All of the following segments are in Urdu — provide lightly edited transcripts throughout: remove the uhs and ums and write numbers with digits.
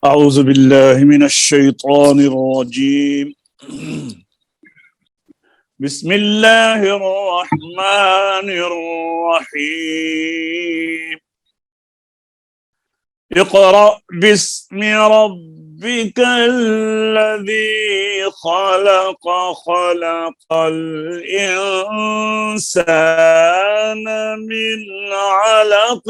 أعوذ بالله من الشيطان الرجيم. بسم الله الرحمن الرحيم. اقرأ باسم ربك الذي خلق خلق الإنسان من علق.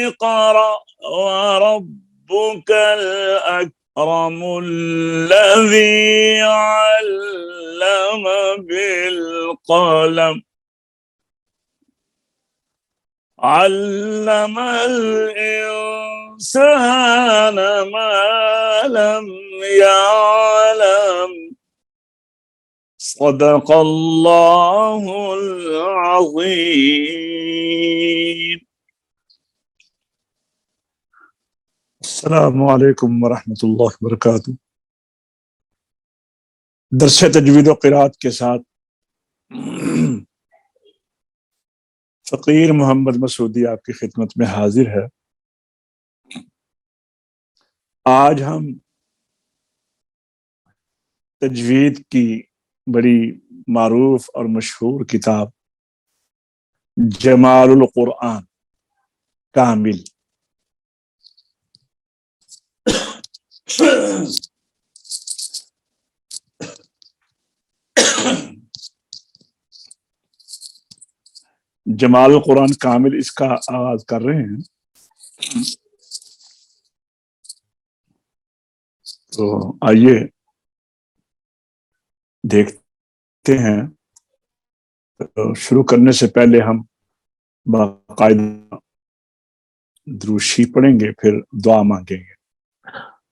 اقرأ وربك الأكرم الذي علم بالقلم علم الإنسان ما لم يعلم. صدق الله العظيم. السلام علیکم ورحمۃ اللہ وبرکاتہ. درس تجوید و قرات کے ساتھ فقیر محمد مسعودی آپ کی خدمت میں حاضر ہے. آج ہم تجوید کی بڑی معروف اور مشہور کتاب جمال القرآن کامل جمال القرآن کامل اس کا آغاز کر رہے ہیں. تو آئیے دیکھتے ہیں. تو شروع کرنے سے پہلے ہم باقاعدہ درود شریف پڑھیں گے، پھر دعا مانگیں گے.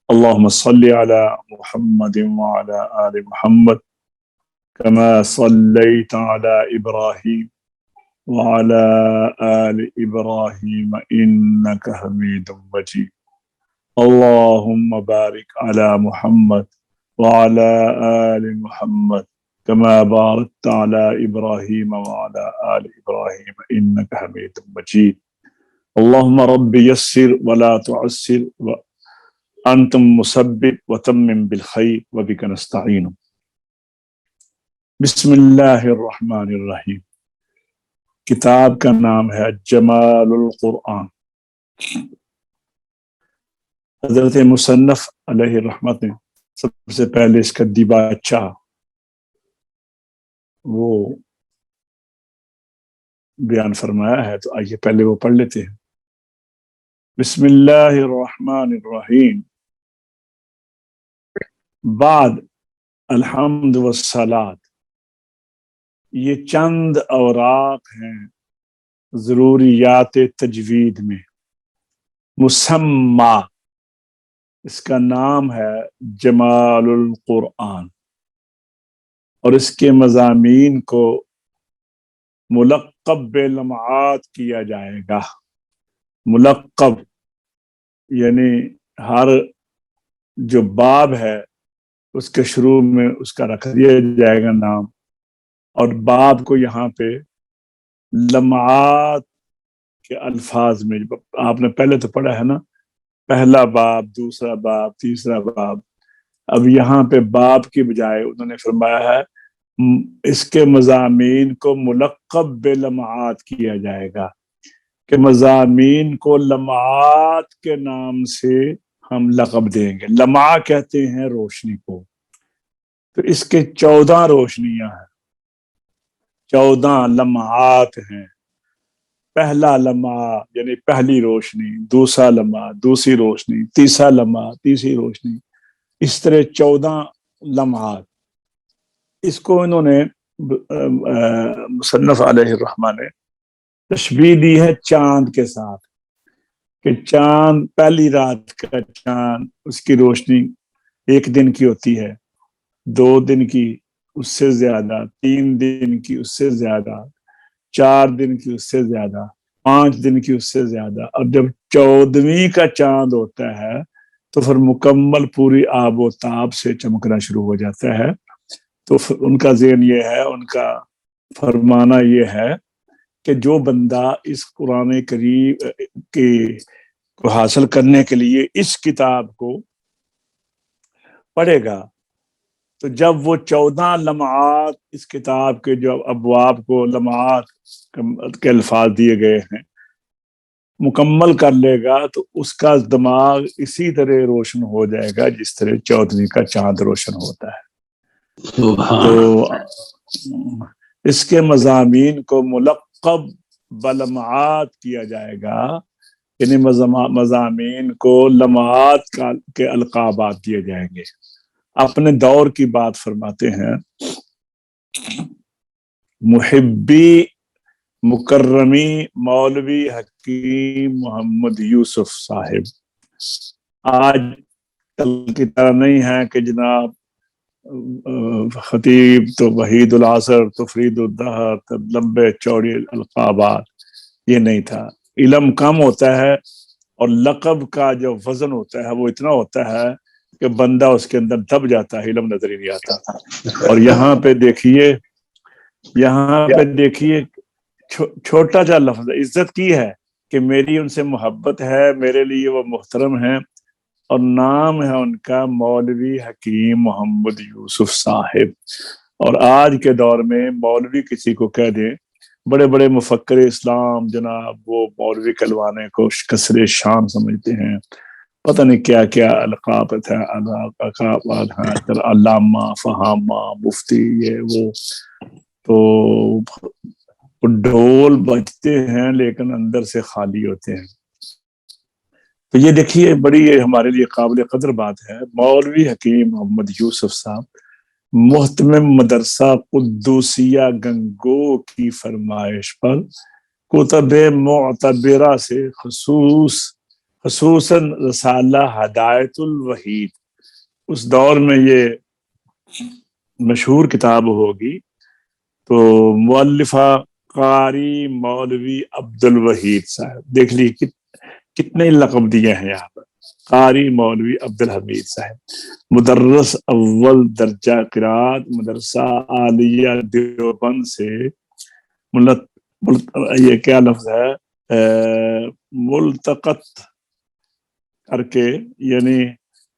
اللهم صل على محمد وعلى آل محمد كما صليت على إبراهيم وعلى آل إبراهيم إنك حميد مجيد. اللهم بارك على محمد وعلى آل محمد كما باركت على إبراهيم وعلى آل إبراهيم إنك حميد مجيد. اللهم رب يسر ولا تعسر وأنتم مسبب وتمم بالخير وبك نستعين. بسم اللہ الرحمن الرحیم. کتاب کا نام ہے جمال القرآن. حضرت مصنف علیہ الرحمت نے سب سے پہلے اس کا دیباچہ وہ بیان فرمایا ہے، تو آئیے پہلے وہ پڑھ لیتے ہیں. بسم اللہ الرحمن الرحیم. بعد الحمد والصلاۃ، یہ چند اوراق ہیں ضروریات تجوید میں. مسمى، اس کا نام ہے جمال القرآن، اور اس کے مضامین کو ملقب بلمعات کیا جائے گا. ملقب یعنی ہر جو باب ہے اس کے شروع میں اس کا رکھ دیا جائے گا نام، اور باب کو یہاں پہ لمعات کے الفاظ میں، آپ نے پہلے تو پڑھا ہے نا، پہلا باب، دوسرا باب، تیسرا باب. اب یہاں پہ باب کی بجائے انہوں نے فرمایا ہے اس کے مضامین کو ملقب بلمعات کیا جائے گا، کہ مضامین کو لمعات کے نام سے ہم لقب دیں گے. لمعہ کہتے ہیں روشنی کو. تو اس کے 14 روشنیاں ہیں، 14 لمعات ہیں. پہلا لمعہ یعنی پہلی روشنی، دوسرا لمعہ دوسری روشنی، تیسرا لمعہ تیسری روشنی، اس طرح 14 لمحات. اس کو انہوں نے مصنف علیہ الرحمٰن نے تشبیہ دی ہے چاند کے ساتھ، کہ چاند پہلی رات کا چاند، اس کی روشنی 1 دن کی ہوتی ہے، 2 دن کی اس سے زیادہ، 3 دن کی اس سے زیادہ، 4 دن کی اس سے زیادہ، 5 دن کی اس سے زیادہ. اور جب 14ویں کا چاند ہوتا ہے تو پھر مکمل پوری آب و تاب سے چمکنا شروع ہو جاتا ہے. تو ان کا ذہن یہ ہے، ان کا فرمانا یہ ہے کہ جو بندہ اس قرآن کریم کو حاصل کرنے کے لیے اس کتاب کو پڑھے گا تو جب وہ 14 لمحات اس کتاب کے جو ابواب کو لمحات کے الفاظ دیے گئے ہیں مکمل کر لے گا تو اس کا دماغ اسی طرح روشن ہو جائے گا جس طرح 14ویں کا چاند روشن ہوتا ہے۔ تو اس کے مضامین کو ملقب بلمعات کیا جائے گا، یعنی مضامین کو لمعات کے القابات دیے جائیں گے۔ اپنے دور کی بات فرماتے ہیں، محبی مکرمی مولوی حکیم محمد یوسف صاحب آج کل کی طرح نہیں ہے کہ جناب خطیب تو وحید العصر تو فرید الدہر تو لمبے چوڑے القابات، یہ نہیں تھا۔ علم کم ہوتا ہے اور لقب کا جو وزن ہوتا ہے وہ اتنا ہوتا ہے کہ بندہ اس کے اندر دب جاتا ہے، علم نظر ہی نہیں آتا۔ اور یہاں پہ دیکھیے چھوٹا سا لفظ عزت کی ہے کہ میری ان سے محبت ہے، میرے لیے وہ محترم ہیں، اور نام ہے ان کا مولوی حکیم محمد یوسف صاحب۔ اور آج کے دور میں مولوی کسی کو کہہ دیں، بڑے بڑے مفکر اسلام جناب وہ مولوی کہلوانے کو کسر شان سمجھتے ہیں، پتہ نہیں کیا کیا القاب ہے، علامہ فہامہ مفتی یہ وہ، تو ڈھول بجتے ہیں لیکن اندر سے خالی ہوتے ہیں۔ تو یہ دیکھیے بڑی ہمارے لیے قابل قدر بات ہے، مولوی حکیم محمد یوسف صاحب محتمم مدرسہ قدوسیہ گنگو کی فرمائش پر کتب معتبرہ سے خصوصاً رسالہ ہدایت الوحید، اس دور میں یہ مشہور کتاب ہوگی، تو مؤلفہ قاری مولوی عبد الوحید صاحب، دیکھ لی کتنے لقب دیے ہیں یہاں پر، قاری مولوی عبد الحمید صاحب، مدرس اول درجہ قرات مدرسہ عالیہ دیوبند سے، یہ کیا لفظ ہے، ملتقط کر کے، یعنی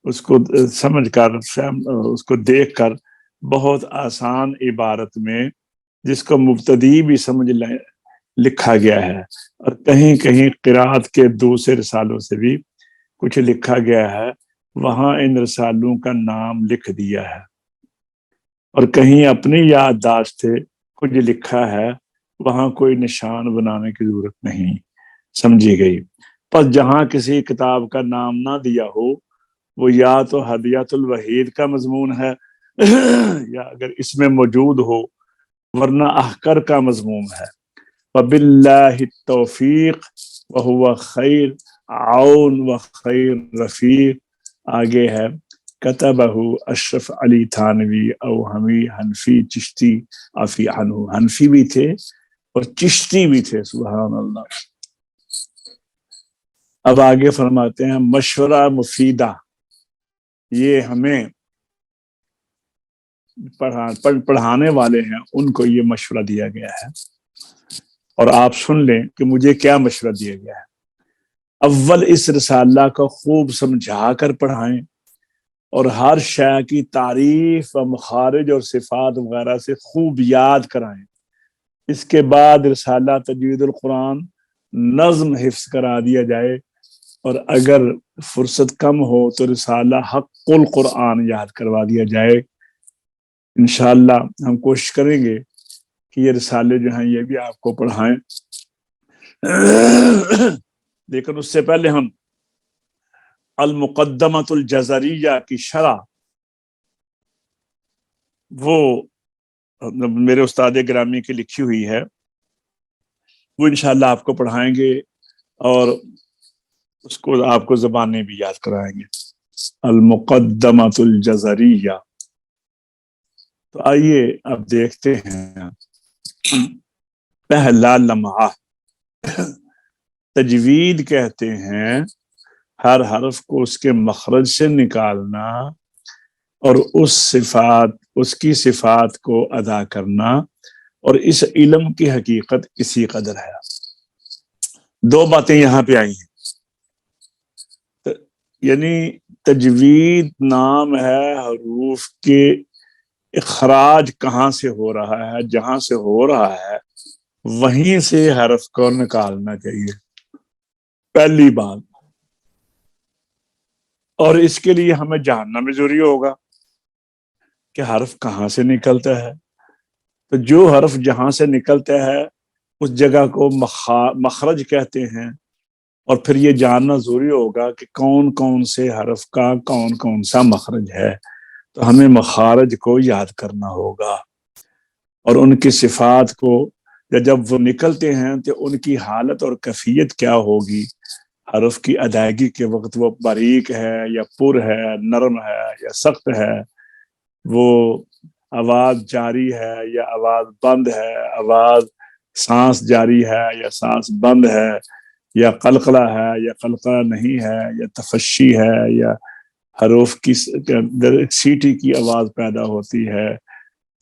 اس کو سمجھ کر اس کو دیکھ کر بہت آسان عبارت میں جس کو مبتدی بھی سمجھ لیں لکھا گیا ہے، اور کہیں کہیں قرات کے دوسرے رسالوں سے بھی کچھ لکھا گیا ہے، وہاں ان رسالوں کا نام لکھ دیا ہے، اور کہیں اپنی یادداشت سے کچھ لکھا ہے، وہاں کوئی نشان بنانے کی ضرورت نہیں سمجھی گئی۔ پس جہاں کسی کتاب کا نام نہ دیا ہو وہ یا تو ہدیت الوحید کا مضمون ہے یا اگر اس میں موجود ہو ورنہ احکر کا مضمون ہے۔ وباللہ التوفیق وہو خیر عون و خیر رفیق، آگے ہے کتبہ اشرف علی تھانوی او ہمی حنفی چشتی عفی عنہ، حنفی بھی تھے اور چشتی بھی تھے، سبحان اللہ۔ اب آگے فرماتے ہیں مشورہ مفیدہ، یہ ہمیں پڑھانے والے ہیں ان کو یہ مشورہ دیا گیا ہے، اور آپ سن لیں کہ مجھے کیا مشورہ دیا گیا ہے۔ اول اس رسالہ کو خوب سمجھا کر پڑھائیں اور ہر شے کی تعریف و مخارج اور صفات وغیرہ سے خوب یاد کرائیں۔ اس کے بعد رسالہ تجوید القرآن نظم حفظ کرا دیا جائے، اور اگر فرصت کم ہو تو رسالہ حق القرآن یاد کروا دیا جائے۔ انشاءاللہ ہم کوشش کریں گے کہ یہ رسالے جو ہیں یہ بھی آپ کو پڑھائیں، لیکن اس سے پہلے ہم المقدمۃ الجزریہ کی شرح، وہ میرے استاد گرامی کی لکھی ہوئی ہے، وہ انشاءاللہ آپ کو پڑھائیں گے اور اس کو آپ کو زبانیں بھی یاد کرائیں گے۔ المقدمۃ الجزریہ، تو آئیے اب دیکھتے ہیں پہلا لمحہ۔ تجوید کہتے ہیں ہر حرف کو اس کے مخرج سے نکالنا اور اس کی صفات کو ادا کرنا، اور اس علم کی حقیقت اسی قدر ہے۔ دو باتیں یہاں پہ آئی ہیں، یعنی تجوید نام ہے حروف کے اخراج کہاں سے ہو رہا ہے، جہاں سے ہو رہا ہے وہیں سے حرف کو نکالنا چاہیے، پہلی بات۔ اور اس کے لیے ہمیں جاننا بھی ضروری ہوگا کہ حرف کہاں سے نکلتا ہے۔ تو جو حرف جہاں سے نکلتا ہے اس جگہ کو مخرج کہتے ہیں، اور پھر یہ جاننا ضروری ہوگا کہ کون کون سے حرف کا کون کون سا مخرج ہے، تو ہمیں مخارج کو یاد کرنا ہوگا اور ان کی صفات کو، جب وہ نکلتے ہیں تو ان کی حالت اور کیفیت کیا ہوگی، حرف کی ادائیگی کے وقت وہ باریک ہے یا پر ہے، نرم ہے یا سخت ہے، وہ آواز جاری ہے یا آواز بند ہے، آواز سانس جاری ہے یا سانس بند ہے، یا قلقلہ ہے یا قلقلہ نہیں ہے، یا تفشی ہے یا حروف کی سیٹی کی آواز پیدا ہوتی ہے۔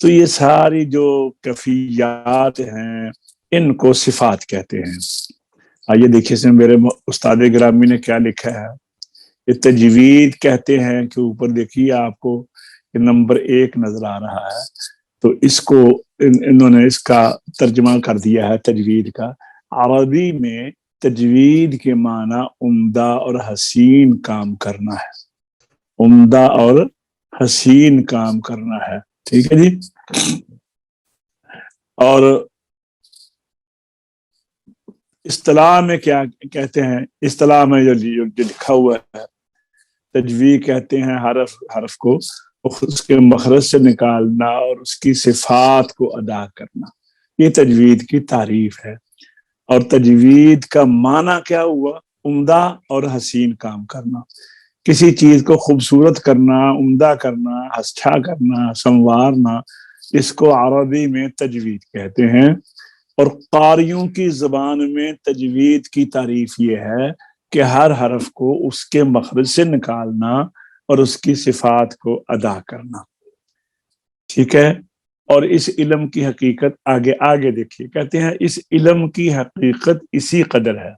تو یہ ساری جو کیفیات ہیں ان کو صفات کہتے ہیں۔ آئیے دیکھیے اس میں میرے استاد گرامی نے کیا لکھا ہے۔ یہ تجوید کہتے ہیں کہ اوپر دیکھیے آپ کو نمبر 1 نظر آ رہا ہے، تو اس کو انہوں نے اس کا ترجمہ کر دیا ہے تجوید کا۔ عربی میں تجوید کے معنی عمدہ اور حسین کام کرنا ہے، عمدہ اور حسین کام کرنا ہے، ٹھیک ہے جی۔ اور اصطلاح میں کیا کہتے ہیں، اصطلاح میں جو لکھا ہوا ہے، تجوید کہتے ہیں حرف کو اس کے مخرج سے نکالنا اور اس کی صفات کو ادا کرنا، یہ تجوید کی تعریف ہے۔ اور تجوید کا معنی کیا ہوا؟ عمدہ اور حسین کام کرنا، کسی چیز کو خوبصورت کرنا، عمدہ کرنا، اچھا کرنا، سنوارنا، اس کو عربی میں تجوید کہتے ہیں۔ اور قاریوں کی زبان میں تجوید کی تعریف یہ ہے کہ ہر حرف کو اس کے مخرج سے نکالنا اور اس کی صفات کو ادا کرنا، ٹھیک ہے۔ اور اس علم کی حقیقت آگے دیکھیے، کہتے ہیں اس علم کی حقیقت اسی قدر ہے۔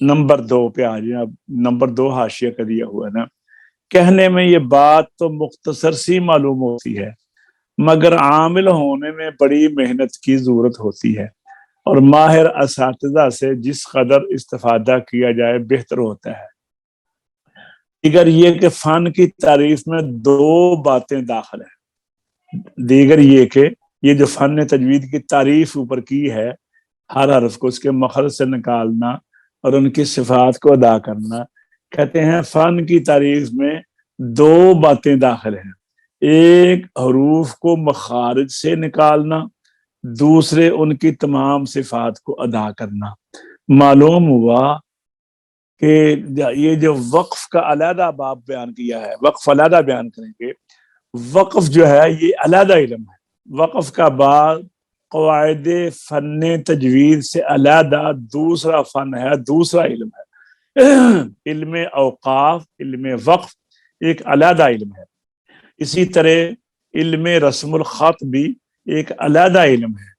نمبر 2 پہ آ جائیں، اب نمبر 2 حاشیہ کا دیا ہوا ہے نا۔ کہنے میں یہ بات تو مختصر سی معلوم ہوتی ہے، مگر عامل ہونے میں بڑی محنت کی ضرورت ہوتی ہے، اور ماہر اساتذہ سے جس قدر استفادہ کیا جائے بہتر ہوتا ہے۔ دیگر یہ کہ فن کی تعریف میں 2 باتیں داخل ہیں۔ دیگر یہ کہ یہ جو فن تجوید کی تعریف اوپر کی ہے، ہر حرف کو اس کے مخرج سے نکالنا اور ان کی صفات کو ادا کرنا، کہتے ہیں فن کی تعریف میں 2 باتیں داخل ہیں۔ ایک حروف کو مخارج سے نکالنا، دوسرے ان کی تمام صفات کو ادا کرنا۔ معلوم ہوا کہ یہ جو وقف کا علیحدہ باب بیان کیا ہے، وقف علیحدہ بیان کریں گے، وقف جو ہے یہ علیحدہ علم ہے۔ وقف کا باب قواعد فن تجوید سے علیحدہ دوسرا فن ہے، دوسرا علم ہے۔ علم اوقاف، علم وقف ایک علیحدہ علم ہے۔ اسی طرح علم رسم الخط بھی ایک علیحدہ علم ہے۔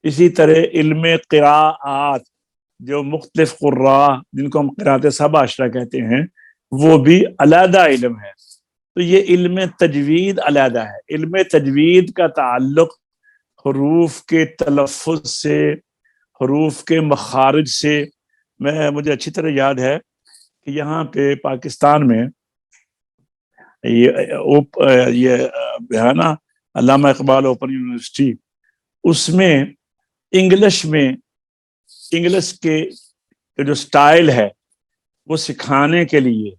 اسی طرح علم قراءات، جو مختلف قراء جن کو ہم قراءت 7 عشرہ کہتے ہیں، وہ بھی علیحدہ علم ہے۔ تو یہ علم تجوید علیحدہ ہے۔ علم تجوید کا تعلق حروف کے تلفظ سے، حروف کے مخارج سے۔ مجھے اچھی طرح یاد ہے کہ یہاں پہ پاکستان میں یہ ہے نا علامہ اقبال اوپن یونیورسٹی، اس میں انگلش کے جو سٹائل ہے وہ سکھانے کے لیے،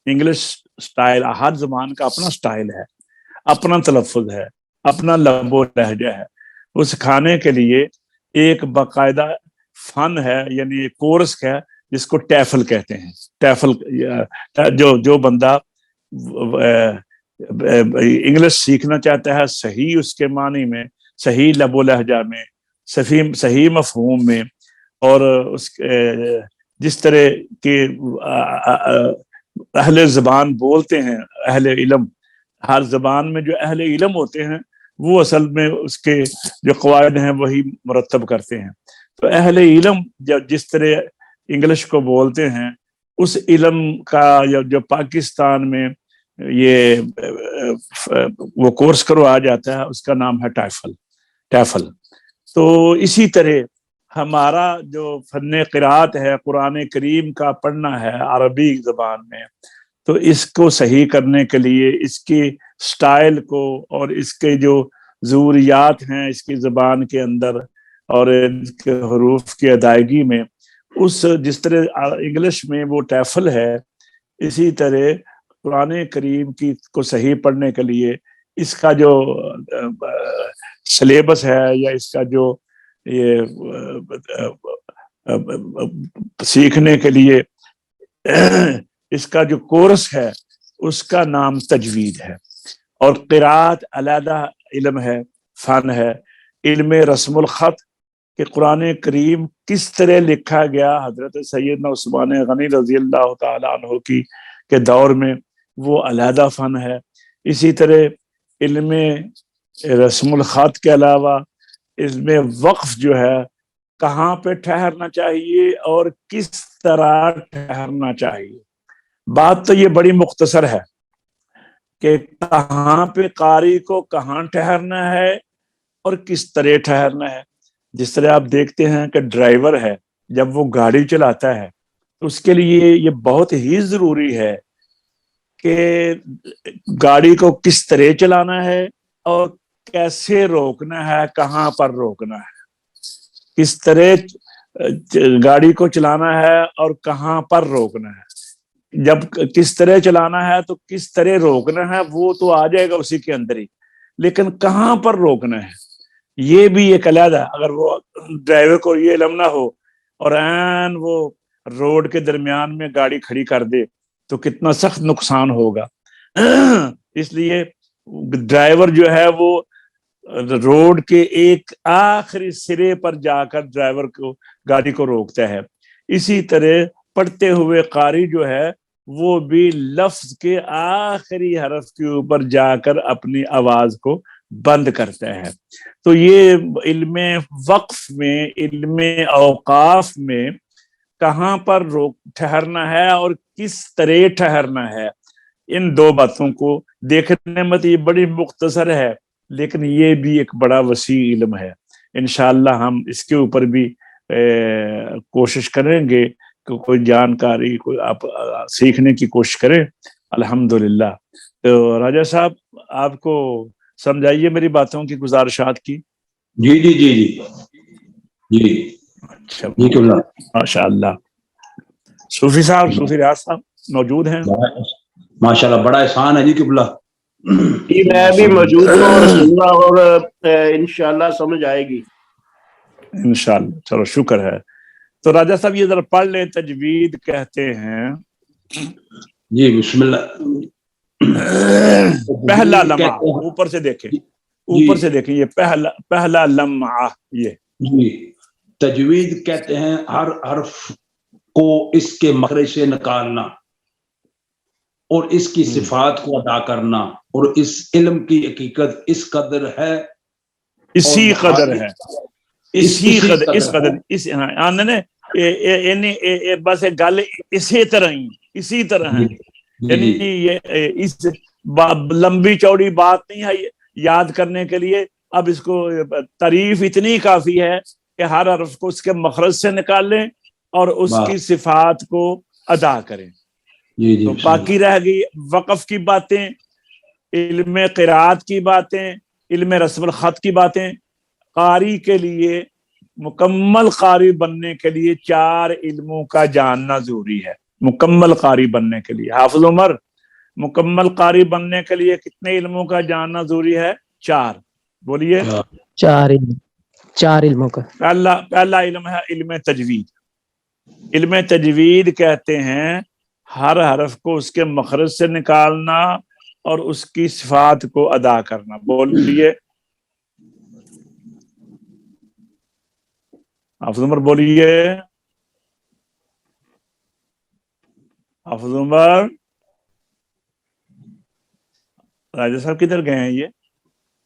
انگلش سٹائل، ہر زبان کا اپنا سٹائل ہے، اپنا تلفظ ہے، اپنا لب و لہجہ ہے، وہ سکھانے کے لیے ایک باقاعدہ فن ہے، یعنی ایک کورس ہے جس کو ٹیفل کہتے ہیں۔ ٹیفل جو بندہ انگلش سیکھنا چاہتا ہے صحیح اس کے معنی میں، صحیح لب و لہجہ میں، صحیح مفہوم میں، اور اس جس طرح کے اہل زبان بولتے ہیں، اہل علم، ہر زبان میں جو اہل علم ہوتے ہیں وہ اصل میں اس کے جو قواعد ہیں وہی مرتب کرتے ہیں۔ تو اہل علم جس طرح انگلش کو بولتے ہیں اس علم کا جو پاکستان میں یہ وہ کورس کروایا جاتا ہے اس کا نام ہے ٹیفل. تو اسی طرح ہمارا جو فن قرات ہے قرآن کریم کا پڑھنا ہے عربی زبان میں، تو اس کو صحیح کرنے کے لیے اس کی سٹائل کو اور اس کے جو ضروریات ہیں اس کی زبان کے اندر اور اس کے حروف کی ادائیگی میں، جس طرح انگلش میں وہ ٹیفل ہے، اسی طرح قرآن کریم کو صحیح پڑھنے کے لیے اس کا جو سلیبس ہے یا اس کا جو یہ سیکھنے کے لیے اس کا جو کورس ہے اس کا نام تجوید ہے. اور قرات علیحدہ علم ہے، فن ہے. علم رسم الخط کہ قرآن کریم کس طرح لکھا گیا حضرت سیدنا عثمان غنی رضی اللہ تعالی عنہ کے دور میں، وہ علیحدہ فن ہے. اسی طرح علم رسم الخط کے علاوہ علم وقف جو ہے کہاں پہ ٹھہرنا چاہیے اور کس طرح ٹھہرنا چاہیے. بات تو یہ بڑی مختصر ہے کہ کہاں پہ قاری کو کہاں ٹھہرنا ہے اور کس طرح ٹھہرنا ہے. جس طرح آپ دیکھتے ہیں کہ ڈرائیور ہے جب وہ گاڑی چلاتا ہے تو اس کے لیے یہ بہت ہی ضروری ہے کہ گاڑی کو کس طرح چلانا ہے اور کیسے روکنا ہے، کہاں پر روکنا ہے، کس طرح گاڑی کو چلانا ہے اور کہاں پر روکنا ہے. جب کس طرح چلانا ہے تو کس طرح روکنا ہے وہ تو آ جائے گا اسی کے اندر ہی، لیکن کہاں پر روکنا ہے یہ بھی ایک علیحدہ. اگر وہ ڈرائیور کو یہ علم نہ ہو اور عین وہ روڈ کے درمیان میں گاڑی کھڑی کر دے تو کتنا سخت نقصان ہوگا. اس لیے ڈرائیور جو ہے وہ روڈ کے ایک آخری سرے پر جا کر ڈرائیور کو گاڑی کو روکتا ہے. اسی طرح پڑھتے ہوئے قاری جو ہے وہ بھی لفظ کے آخری حرف کے اوپر جا کر اپنی آواز کو بند کرتا ہے. تو یہ علم وقف میں، علم اوقاف میں کہاں پر ٹھہرنا ہے اور کس طرح ٹھہرنا ہے، ان دو باتوں کو دیکھنے میں تو یہ بڑی مختصر ہے لیکن یہ بھی ایک بڑا وسیع علم ہے. انشاءاللہ ہم اس کے اوپر بھی کوشش کریں گے کہ کوئی جانکاری کوئی آپ سیکھنے کی کوشش کریں. الحمدللہ. تو راجہ صاحب آپ کو سمجھائیے میری باتوں کی گزارشات کی. جی جی جی جی جی اچھا جی ماشاء اللہ. صوفی صاحب، صوفی ریاض صاحب موجود ہیں؟ ماشاء اللہ، بڑا احسان ہے جی قبلہ. میں بھی موجود ہوں اور سن رہا ہوں اور انشاءاللہ سمجھ آئے گی انشاءاللہ. چلو شکر ہے. تو راجہ صاحب یہ ذرا پڑھ لیں. تجوید کہتے ہیں جی بسم اللہ. پہلا لمحہ، اوپر سے دیکھیں، اوپر سے دیکھیں، یہ پہلا لمحہ. یہ جی تجوید کہتے ہیں ہر حرف کو اس کے مخرج سے نکالنا اور اس کی صفات کو ادا کرنا، اور اس علم کی حقیقت اس قدر ہے، اسی قدر ہے، اسی قدر، اس قدر، اس بس گل اسی طرح ہی، اسی طرح ہے. یعنی یہ اس لمبی چوڑی بات نہیں ہے یاد کرنے کے لیے. اب اس کو تعریف اتنی کافی ہے کہ ہر حرف کو اس کے مخرج سے نکال لیں اور اس کی صفات کو ادا کریں. تو باقی رہ گئی وقف کی باتیں، علم قرات کی باتیں، علم رسم الخط کی باتیں. قاری کے لیے، مکمل قاری بننے کے لیے 4 علموں کا جاننا ضروری ہے. مکمل قاری بننے کے لیے حافظ عمر، مکمل قاری بننے کے لیے کتنے علموں کا جاننا ضروری ہے؟ 4. بولیے. 4 علموں کا. پہلا علم ہے علم تجوید. علم تجوید کہتے ہیں ہر حرف کو اس کے مخرج سے نکالنا اور اس کی صفات کو ادا کرنا. بولیے حافظ عمر، بولیے حافظ عمر. راجہ صاحب کدھر گئے ہیں؟ یہ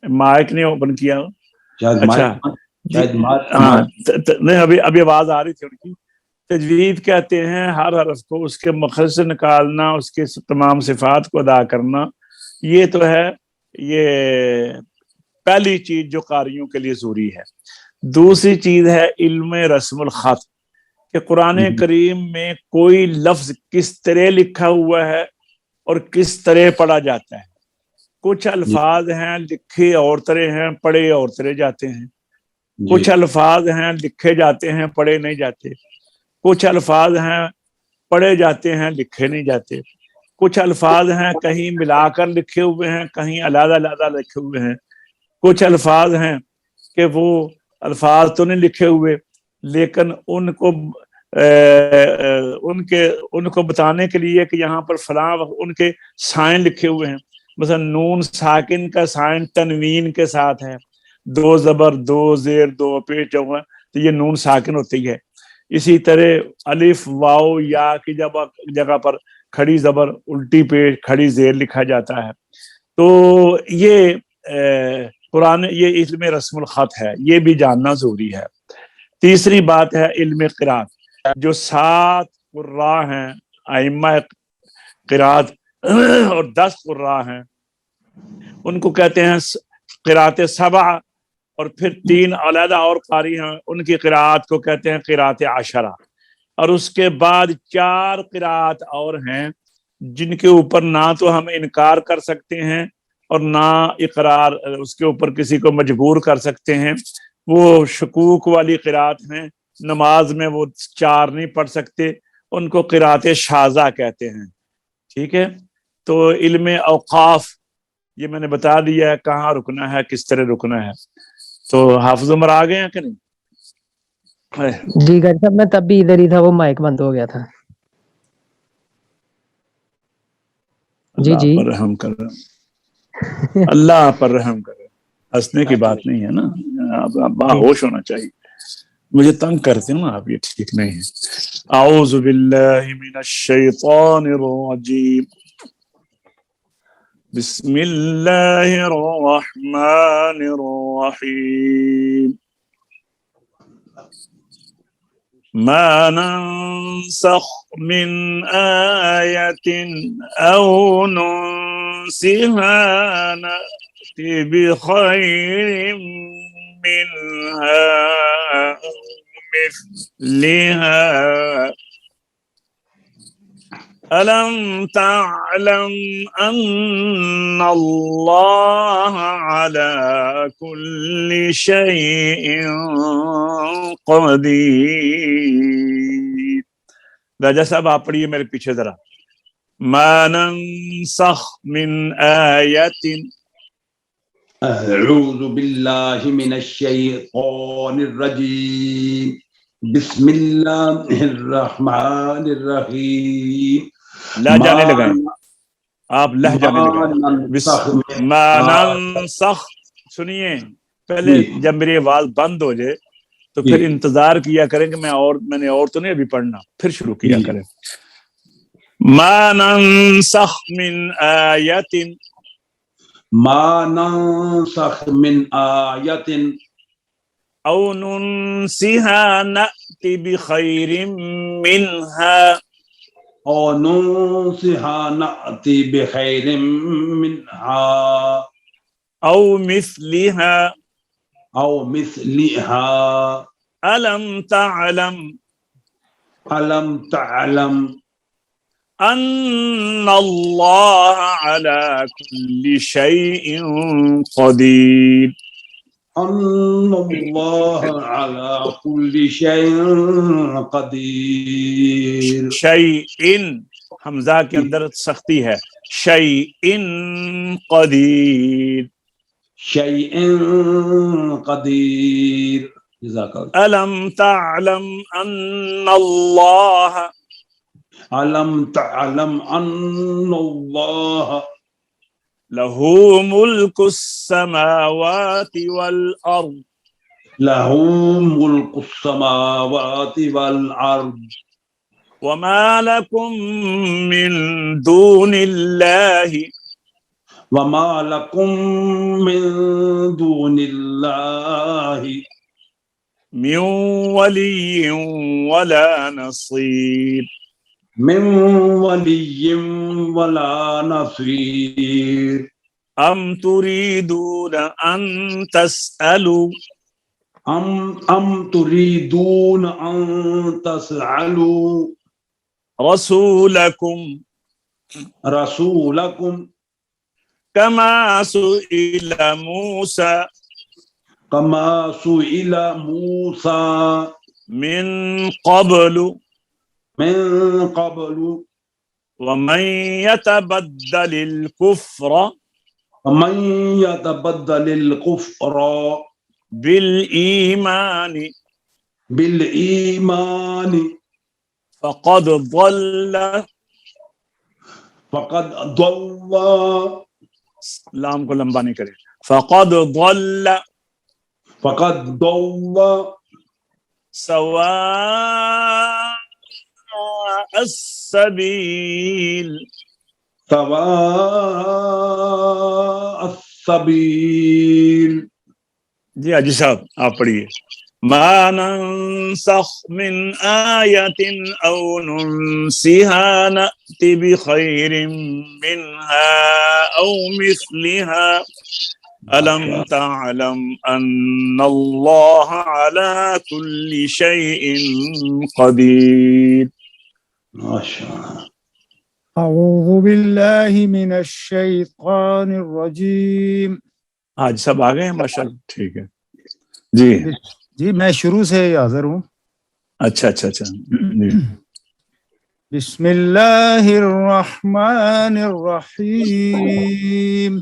مائک نہیں اوپن کیا. اچھا نہیں، ابھی آواز آ رہی تھی ان کی. تجوید کہتے ہیں ہر حرف کو اس کے مخرج سے نکالنا، اس کے تمام صفات کو ادا کرنا. یہ تو ہے یہ پہلی چیز جو قاریوں کے لیے ضروری ہے. دوسری چیز ہے علم رسم الخط، کہ قرآن کریم میں کوئی لفظ کس طرح لکھا ہوا ہے اور کس طرح پڑھا جاتا ہے. کچھ الفاظ ہیں لکھے اور طرح ہیں، پڑھے اور طرح جاتے ہیں. کچھ الفاظ ہیں لکھے جاتے ہیں، پڑھے نہیں جاتے. کچھ الفاظ ہیں پڑھے جاتے ہیں، لکھے نہیں جاتے. کچھ الفاظ ہیں کہیں ملا کر لکھے ہوئے ہیں، کہیں علیحدہ علیحدہ لکھے ہوئے ہیں. کچھ الفاظ ہیں کہ وہ الفاظ تو نہیں لکھے ہوئے لیکن ان کو بتانے کے لیے کہ یہاں پر فلاں ان کے سائن لکھے ہوئے ہیں. مثلا نون ساکن کا سائن تنوین کے ساتھ ہے، 2 زبر 2 زیر 2 پیش جو ہے تو یہ نون ساکن ہوتی ہے. اسی طرح الف واو یا کی جگہ پر کھڑی زبر الٹی پیش کھڑی زیر لکھا جاتا ہے. تو یہ قرآن یہ علم رسم الخط ہے، یہ بھی جاننا ضروری ہے. تیسری بات ہے علم قرات. جو 7 قراء ہیں ائمہ قرات اور 10 قراء ہیں ان کو کہتے ہیں قرات سبع، اور پھر 3 علیحدہ اور قاری ہیں ان کی قرات کو کہتے ہیں قرات عشرہ. اور اس کے بعد 4 قرات اور ہیں جن کے اوپر نہ تو ہم انکار کر سکتے ہیں اور نہ اقرار اس کے اوپر کسی کو مجبور کر سکتے ہیں. وہ شکوک والی قرات ہیں، نماز میں وہ 4 نہیں پڑھ سکتے، ان کو قرات شاذہ کہتے ہیں. ٹھیک ہے. تو علم اوقاف یہ میں نے بتا دیا ہے کہاں رکنا ہے، کس طرح رکنا ہے. تو حافظ عمر آ گئے ہیں کہ نہیں؟ جی گر صاحب میں تب بھی ادھر ہی تھا، وہ مائک بند ہو گیا تھا. جی اللہ جی پر رحم کرے، اللہ پر رحم کرے. ہنسنے کی بات نہیں ہے نا، باہوش ہونا چاہیے. مجھے تنگ کرتے ہیں نا آپ، یہ ٹھیک نہیں ہے. اعوذ باللہ من الشیطان الرجیم، بسم اللہ الرحمن الرحیم. ما ننسخ من آية أو ننسها نأتي بخير منها أو مثلها. ألم تعلم أن الله على كل شيء قدير. راجہ صاحب آپ پڑھیے میرے پیچھے ذرا. ما ننسخ من آیت. اعوذ باللہ من الشیطان الرجیم، بسم اللہ الرحمن الرحیم. لہجہ نہیں لگائیں آپ، لہجہ نہیں لگائیں. ما ننسخ. سنیے پہلے جب میری آواز بند ہو جائے تو پھر انتظار کیا کریں کہ میں نے اور تو نہیں ابھی پڑھنا، پھر شروع کیا کریں. ما ننسخ من آیت. ما ننسخ من آیت او ننسها نأتی بخیر منها. او ننسها نأتی بخیر منها او مثلها. او مثلها. ألم تعلم ألم تعلم أن الله على كل شيء قدير. أن الله على كل شيء قدير. شيء حمزہ کے اندر سختی ہے. شيء قدير. شيء قدير. جزاك الله. ألم تعلم أن الله ألم تعلم أن الله له ملك السماوات والأرض. له ملك السماوات والأرض. وما لكم من دون الله وما لكم من دون الله من ولي ولا نصير من ولي ولا نصير أم تريدون أن تسألوا أم تريدون أن تسألوا رسولكم رسولكم كما سئل موسى كما سئل موسى من قبل من قبل ومن يتبدل الكفر ومن يتبدل الكفر بالإيمان بالإيمان فقد ضل فقد ضل لام کو لمبا نہیں کرے فقد ضل سواء السبيل سواء السبيل. جی حاجی صاحب آپ پڑھیے. ما ننسخ من آية أو ننسها نأتي بخير منها أو مثلها ألم تعلم أن الله على كل شيء قدير. ما شاء الله. أعوذ بالله من الشيطان الرجيم. آج سب آ گئے ہیں ماشاءاللہ. ٹھیک ہے جی میں شروع سے حاضر ہوں. اچھا جی. بسم اللہ الرحمن الرحیم.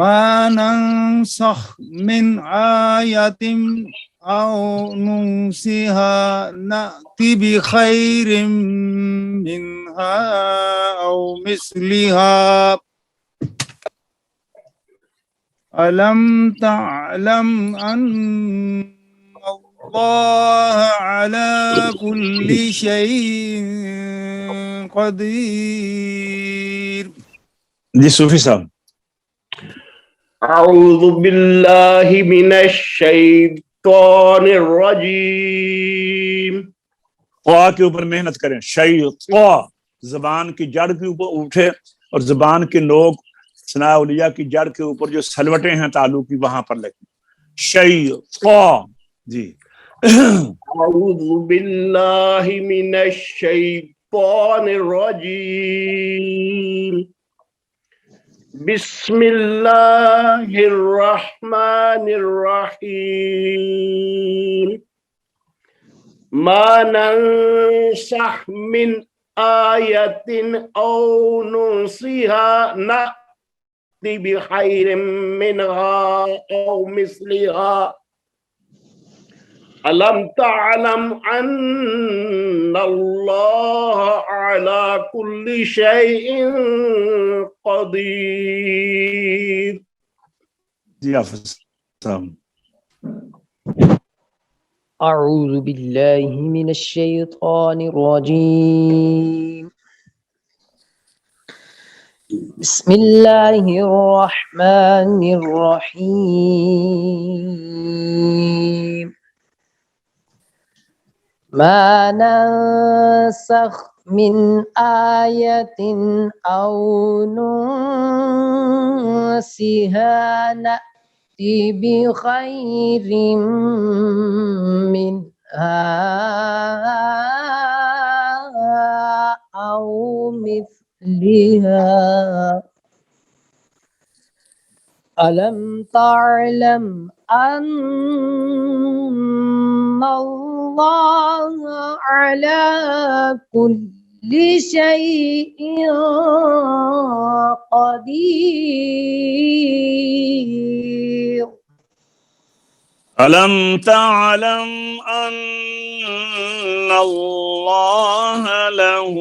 ما ننسخ من آیت أو ننسها نأتي بخير منها أو مثلها ألم تعلم أن الله على كل شيء قدير. جی صوفی صاحب. اعوذ باللہ من الشیطان الرجیم. قا کے اوپر محنت کریں. شیطا زبان کی جڑ کے اوپر اٹھے اور زبان کے نوک ثناء اولیاء کی جڑ کے اوپر جو سلوٹیں ہیں تعلق کی وہاں پر لگیں. شیطا. جی. اعوذ باللہ من الشیطان الرجیم. بسم اللہ الرحمن الرحیم. ما ننسخ من آیت او ننسها نأتی بخیر منها او مثلها ألم تعلم أن الله على كل شيء قدير. جی حافظ صاحب. أعوذ بالله من الشيطان الرجيم. بسم الله الرحمن الرحيم. ما ننسخ من آية أو ننسها نأتي بخير منها أو مثلها ألم تعلم أن الله على كل شيء قدير. ألم تعلم أن الله له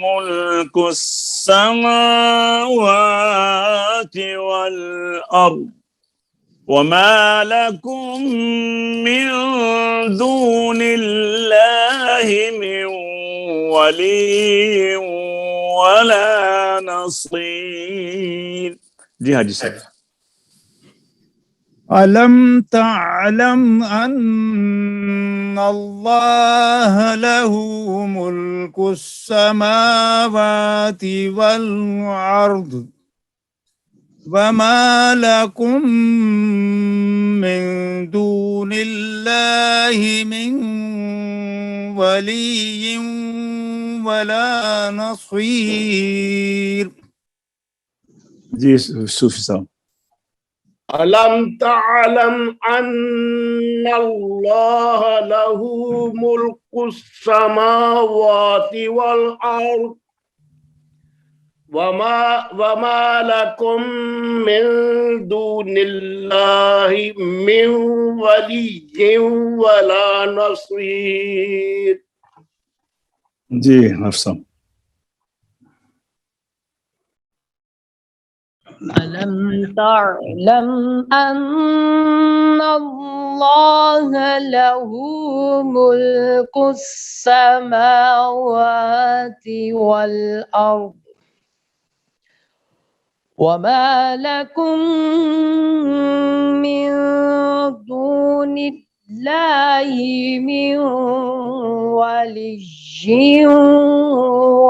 ملك السماوات والأرض وما لكم من دون الله من ولي ولا نصير. جی حاجی صاحب. ألم تعلم أن الله له ملك السماوات والأرض وما لكم من دون الله من ولي ولا نصير. جی صوفی صاحب. ألم تعلم أن الله له ملك السماوات والأرض وما لكم من دون الله من ولي ولا نصير. جی حفصہ. ألم تعلم أن الله له ملك السماوات والأرض وما لكم من دون الله من ولي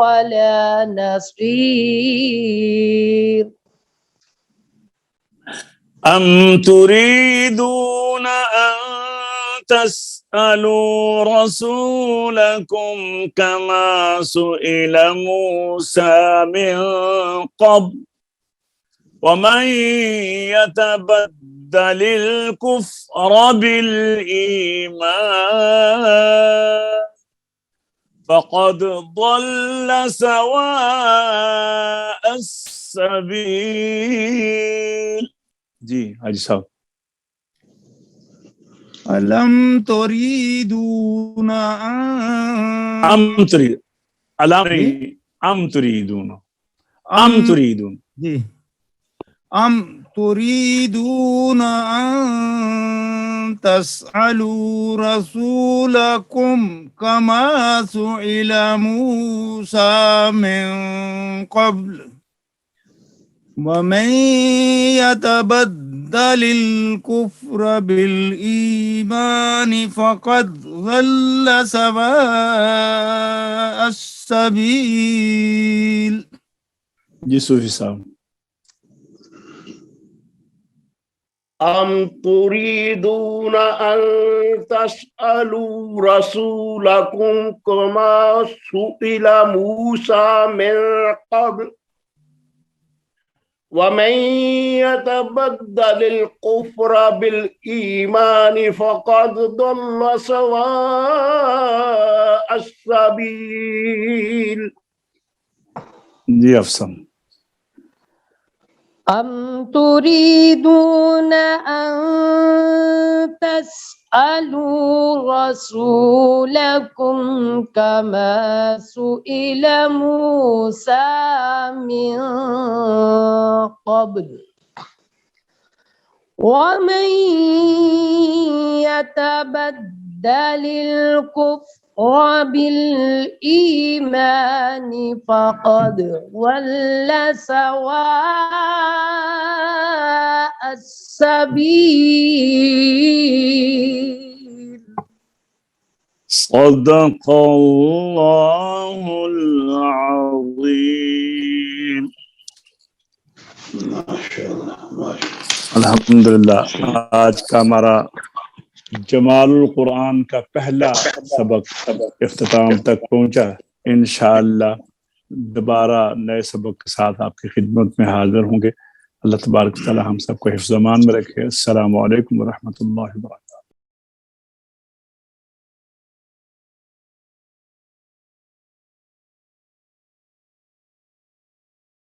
ولا نصير. أم تريدون أن تسألوا رسولكم كما سئل موسى من قبل ومن يتبدل الكفر بالإيمان فقد ضل سواء السبيل. جی حاجی صاحب. ألم تريدون ام تريد ام تريدون ام تريدون جی أم تريدون أن تسألوا رسولكم كما سئل موسى من قبل ومن يتبدل الكفر بالإيمان فقد ضل سواء السبيل. جی صوفی صاحب. أم تريدون أن تسألوا رسولكم كما سئل موسى من قبل ومن يتبدل الكفر بالإيمان فقد ضل سواء السبيل. جی افسم. أم تريدون أن تسألوا رسولكم كما سئل موسى من قبل ومن يتبدل الكفر وبالإيمان فقد ضل سواء السبيل. صدق الله العظيم. الحمدللہ آج کا ہمارا جمال القرآن کا پہلا سبق اختتام تک پہنچا. انشاءاللہ دوبارہ نئے سبق کے ساتھ آپ کی خدمت میں حاضر ہوں گے. اللہ تبارک و تعالی ہم سب کو حفظ و امان میں رکھے. السلام علیکم ورحمۃ اللہ وبرکاتہ.